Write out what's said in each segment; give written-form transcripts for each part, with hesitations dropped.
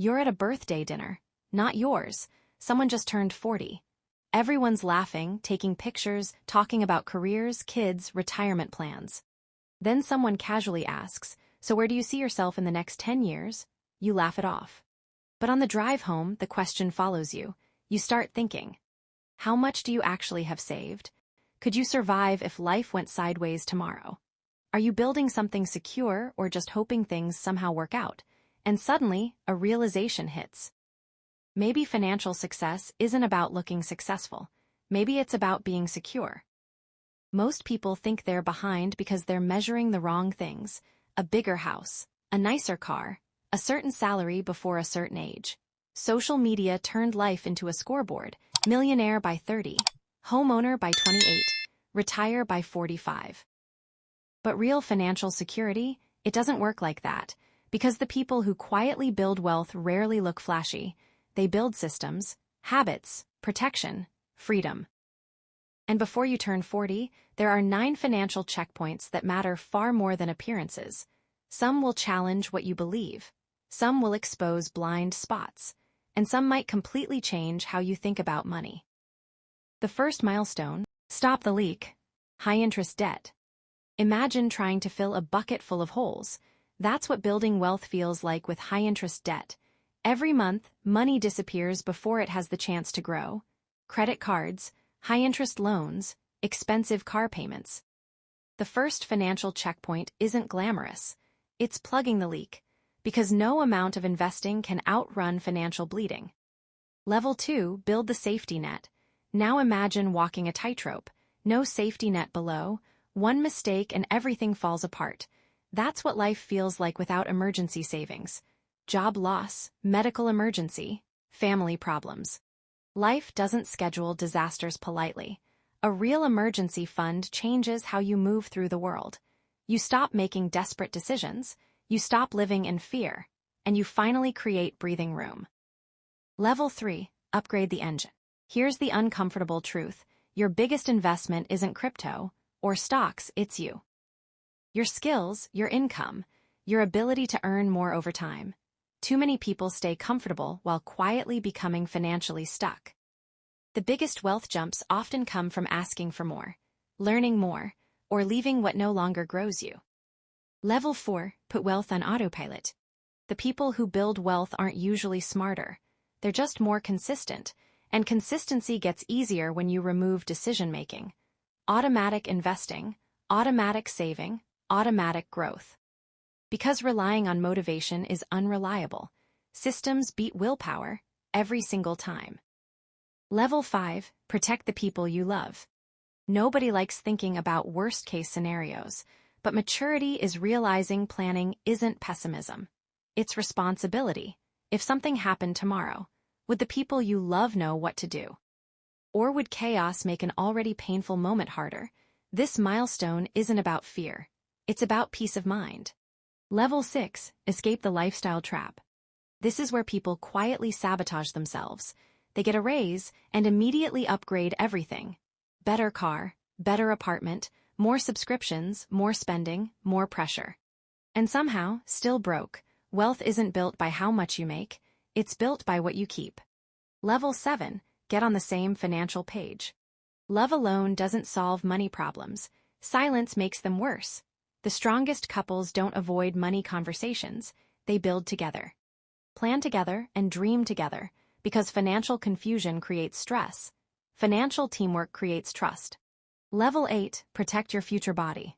You're at a birthday dinner. Not yours. Someone just turned 40. Everyone's laughing, taking pictures, talking about careers, kids, retirement plans. Then someone casually asks, "So where do you see yourself in the next 10 years? You laugh it off. But on the drive home, the question follows you. You start thinking, how much do you actually have saved? Could you survive if life went sideways tomorrow? Are you building something secure or just hoping things somehow work out? And suddenly, a realization hits. Maybe financial success isn't about looking successful. Maybe it's about being secure. Most people think they're behind because they're measuring the wrong things: a bigger house, a nicer car, a certain salary before a certain age. Social media turned life into a scoreboard: millionaire by 30, homeowner by 28, retire by 45. But real financial security, it doesn't work like that, because the people who quietly build wealth rarely look flashy. They build systems, habits, protection, freedom. And before you turn 40, there are 9 financial checkpoints that matter far more than appearances. Some will challenge what you believe. Some will expose blind spots. And some might completely change how you think about money. The first milestone: stop the leak. High-interest debt. Imagine trying to fill a bucket full of holes. That's what building wealth feels like with high-interest debt. Every month, money disappears before it has the chance to grow. Credit cards, high-interest loans, expensive car payments. The first financial checkpoint isn't glamorous. It's plugging the leak, because no amount of investing can outrun financial bleeding. Level 2, build the safety net. Now imagine walking a tightrope. No safety net below. One mistake and everything falls apart. That's what life feels like without emergency savings. Job loss, medical emergency, family problems. Life doesn't schedule disasters politely. A real emergency fund changes how you move through the world. You stop making desperate decisions, you stop living in fear, and you finally create breathing room. Level 3, upgrade the engine. Here's the uncomfortable truth: your biggest investment isn't crypto or stocks, it's you. Your skills, your income, your ability to earn more over time. Too many people stay comfortable while quietly becoming financially stuck. The biggest wealth jumps often come from asking for more, learning more, or leaving what no longer grows you. Level 4, put wealth on autopilot. The people who build wealth aren't usually smarter. They're just more consistent, and consistency gets easier when you remove decision-making. Automatic investing, automatic saving, automatic growth. Because relying on motivation is unreliable. Systems beat willpower every single time. Level 5, protect the people you love. Nobody likes thinking about worst-case scenarios, but maturity is realizing planning isn't pessimism. It's responsibility. If something happened tomorrow, would the people you love know what to do? Or would chaos make an already painful moment harder? This milestone isn't about fear. It's about peace of mind. Level 6, escape the lifestyle trap. This is where people quietly sabotage themselves. They get a raise and immediately upgrade everything. Better car, better apartment, more subscriptions, more spending, more pressure. And somehow, still broke. Wealth isn't built by how much you make, it's built by what you keep. Level 7, get on the same financial page. Love alone doesn't solve money problems. Silence makes them worse. The strongest couples don't avoid money conversations, they build together. Plan together and dream together, because financial confusion creates stress. Financial teamwork creates trust. Level 8, protect your future body.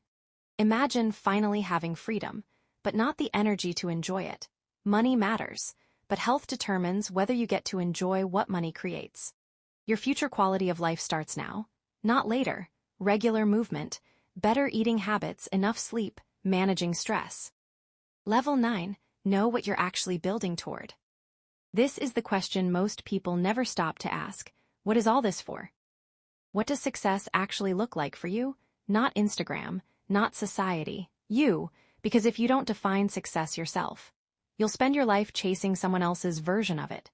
Imagine finally having freedom, but not the energy to enjoy it. Money matters, but health determines whether you get to enjoy what money creates. Your future quality of life starts now, not later. Regular movement, better eating habits, enough sleep, managing stress. Level 9, know what you're actually building toward. This is the question most people never stop to ask. What is all this for? What does success actually look like for you? Not Instagram, not society, you, because if you don't define success yourself, you'll spend your life chasing someone else's version of it.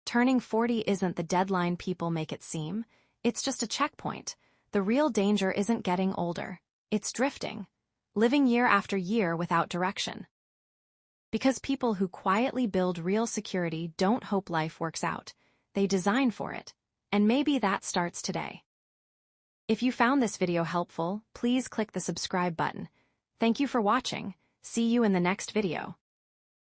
Turning 40 isn't the deadline people make it seem, it's just a checkpoint. The real danger isn't getting older, it's drifting, living year after year without direction. Because people who quietly build real security don't hope life works out. They design for it. And maybe that starts today. If you found this video helpful, please click the subscribe button. Thank you for watching. See you in the next video.